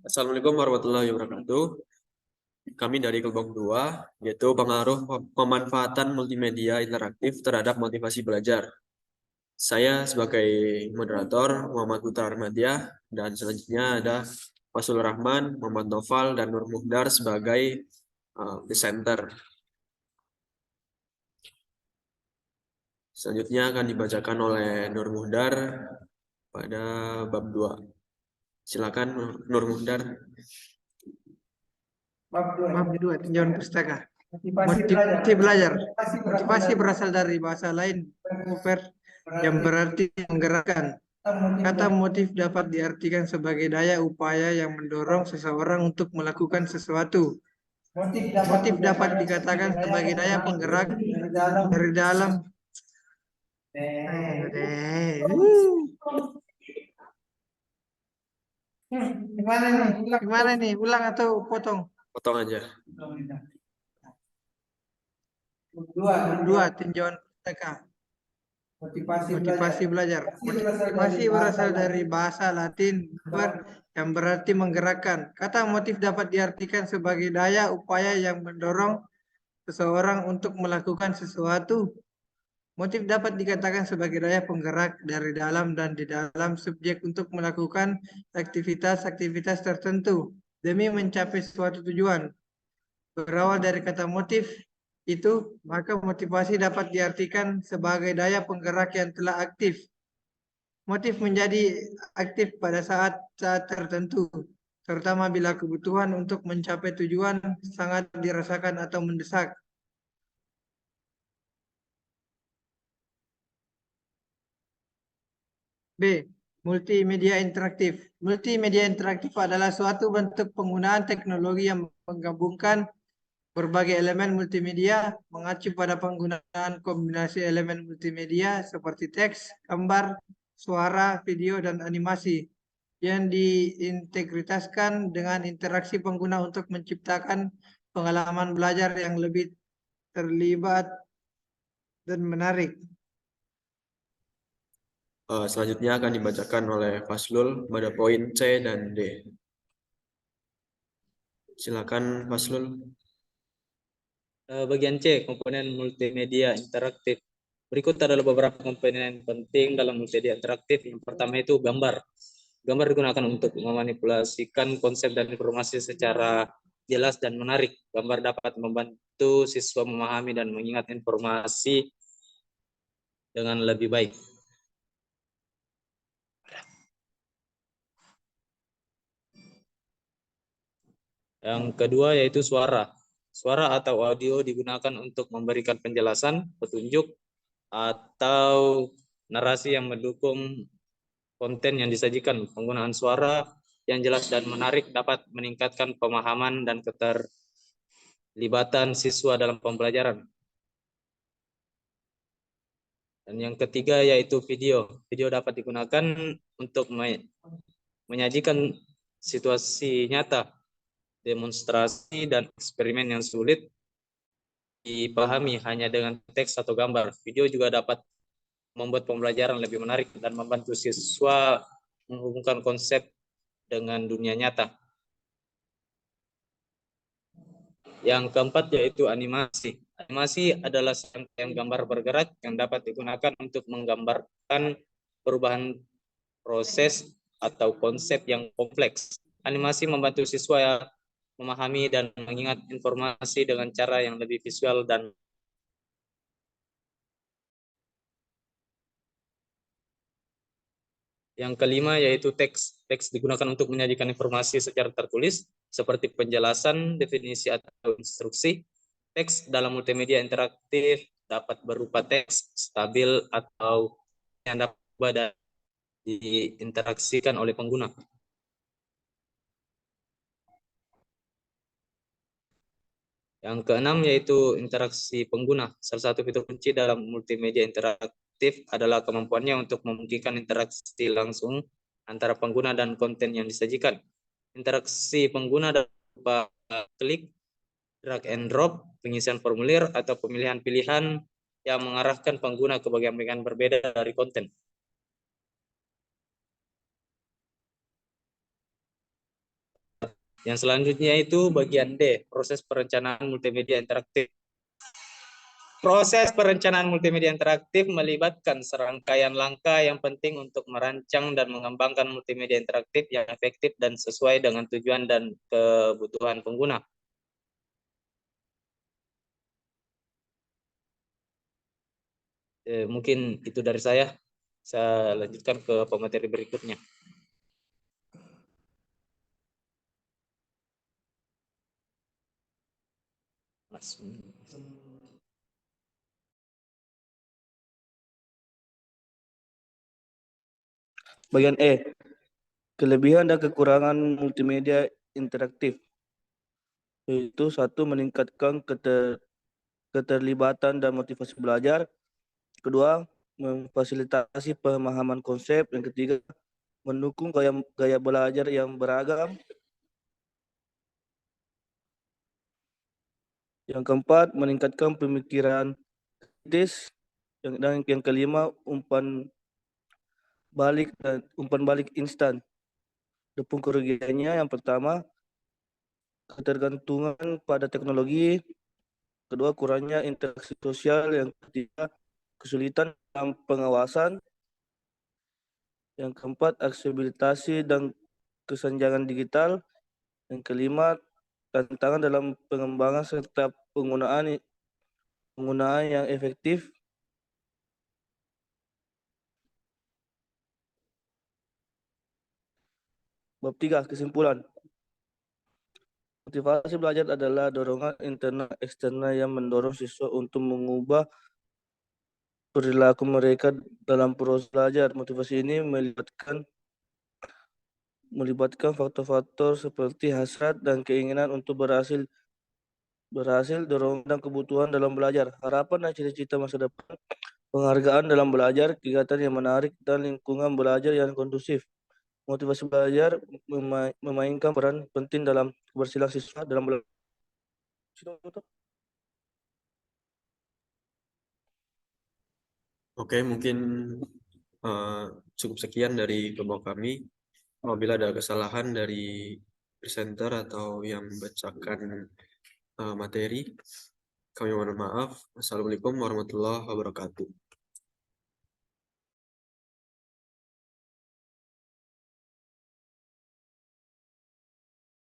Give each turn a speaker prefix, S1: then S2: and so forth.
S1: Assalamualaikum warahmatullahi wabarakatuh. Kami dari kelompok 2, yaitu pengaruh pemanfaatan multimedia interaktif terhadap motivasi belajar. Saya sebagai moderator Muhammad Putra Armadiah, dan selanjutnya ada Fasul Rahman, Muhammad Noval, dan Nur Muhdar sebagai presenter. Selanjutnya akan dibacakan oleh Nur Muhdar pada bab 2. Silakan Nur Muhdar.
S2: Bab 2, tinjauan pustaka. Motivasi belajar. Motivasi berasal dari bahasa lain, mover, yang berarti menggerakkan. Kata motif dapat diartikan sebagai daya upaya yang mendorong seseorang untuk melakukan sesuatu. Motif dapat dikatakan sebagai daya penggerak dari dalam. Gimana nih? Ulang atau potong?
S1: Potong aja.
S2: Dua, tinjauan pustaka. Motivasi belajar. Motivasi berasal dari bahasa Latin yang berarti menggerakkan. Kata motif dapat diartikan sebagai daya upaya yang mendorong seseorang untuk melakukan sesuatu. Motif dapat dikatakan sebagai daya penggerak dari dalam dan di dalam subjek untuk melakukan aktivitas-aktivitas tertentu demi mencapai suatu tujuan. Berawal dari kata motif itu, maka motivasi dapat diartikan sebagai daya penggerak yang telah aktif. Motif menjadi aktif pada saat-saat tertentu, terutama bila kebutuhan untuk mencapai tujuan sangat dirasakan atau mendesak. B. Multimedia interaktif. Multimedia interaktif adalah suatu bentuk penggunaan teknologi yang menggabungkan berbagai elemen multimedia, mengacu pada penggunaan kombinasi elemen multimedia seperti teks, gambar, suara, video, dan animasi yang diintegritaskan dengan interaksi pengguna untuk menciptakan pengalaman belajar yang lebih terlibat dan menarik.
S1: Selanjutnya akan dibacakan oleh Faslul pada poin C dan D. Silakan Faslul.
S3: Bagian C, komponen multimedia interaktif. Berikut adalah beberapa komponen penting dalam multimedia interaktif. Yang pertama itu gambar. Gambar digunakan untuk memanipulasikan konsep dan informasi secara jelas dan menarik. Gambar dapat membantu siswa memahami dan mengingat informasi dengan lebih baik. Yang kedua yaitu suara. Suara atau audio digunakan untuk memberikan penjelasan, petunjuk, atau narasi yang mendukung konten yang disajikan. Penggunaan suara yang jelas dan menarik dapat meningkatkan pemahaman dan keterlibatan siswa dalam pembelajaran. Dan yang ketiga yaitu video. Video dapat digunakan untuk menyajikan situasi nyata, demonstrasi, dan eksperimen yang sulit dipahami hanya dengan teks atau gambar. Video juga dapat membuat pembelajaran lebih menarik dan membantu siswa menghubungkan konsep dengan dunia nyata. Yang keempat yaitu animasi. Animasi adalah serangkaian gambar bergerak yang dapat digunakan untuk menggambarkan perubahan proses atau konsep yang kompleks. Animasi membantu siswa memahami dan mengingat informasi dengan cara yang lebih visual dan yang kelima yaitu teks. Teks digunakan untuk menyajikan informasi secara tertulis seperti penjelasan, definisi, atau instruksi. Teks dalam multimedia interaktif dapat berupa teks stabil atau yang dapat diinteraksikan oleh pengguna. Yang keenam yaitu interaksi pengguna. Salah satu fitur kunci dalam multimedia interaktif adalah kemampuannya untuk memungkinkan interaksi langsung antara pengguna dan konten yang disajikan. Interaksi pengguna dapat berupa klik, drag and drop, pengisian formulir, atau pemilihan pilihan yang mengarahkan pengguna ke bagian-bagian berbeda dari konten. Yang selanjutnya itu bagian D, proses perencanaan multimedia interaktif. Proses perencanaan multimedia interaktif melibatkan serangkaian langkah yang penting untuk merancang dan mengembangkan multimedia interaktif yang efektif dan sesuai dengan tujuan dan kebutuhan pengguna. Mungkin itu dari saya. Saya lanjutkan ke pemateri berikutnya.
S4: Bagian E, kelebihan dan kekurangan multimedia interaktif. Yaitu satu, meningkatkan keterlibatan dan motivasi belajar. Kedua, memfasilitasi pemahaman konsep. Yang ketiga, mendukung gaya belajar yang beragam. Yang keempat, meningkatkan pemikiran kritis. Dan yang kelima, umpan balik instan. Adapun kerugiannya, yang pertama, ketergantungan pada teknologi. Kedua, kurangnya interaksi sosial. Yang ketiga, kesulitan dalam pengawasan. Yang keempat, aksesibilitas dan kesenjangan digital. Yang kelima, tantangan dalam pengembangan serta penggunaan yang efektif. Bab 3, kesimpulan. Motivasi belajar adalah dorongan internal eksternal yang mendorong siswa untuk mengubah perilaku mereka dalam proses belajar. Motivasi ini melibatkan faktor-faktor seperti hasrat dan keinginan untuk berhasil, dorongan dan kebutuhan dalam belajar, harapan dan cita-cita masa depan, penghargaan dalam belajar, kegiatan yang menarik, dan lingkungan belajar yang kondusif. Motivasi belajar memainkan peran penting dalam keberhasilan siswa dalam belajar.
S1: Oke, mungkin cukup sekian dari kelompok kami. Apabila ada kesalahan dari presenter atau yang membacakan materi, kami mohon maaf. Assalamualaikum warahmatullahi wabarakatuh.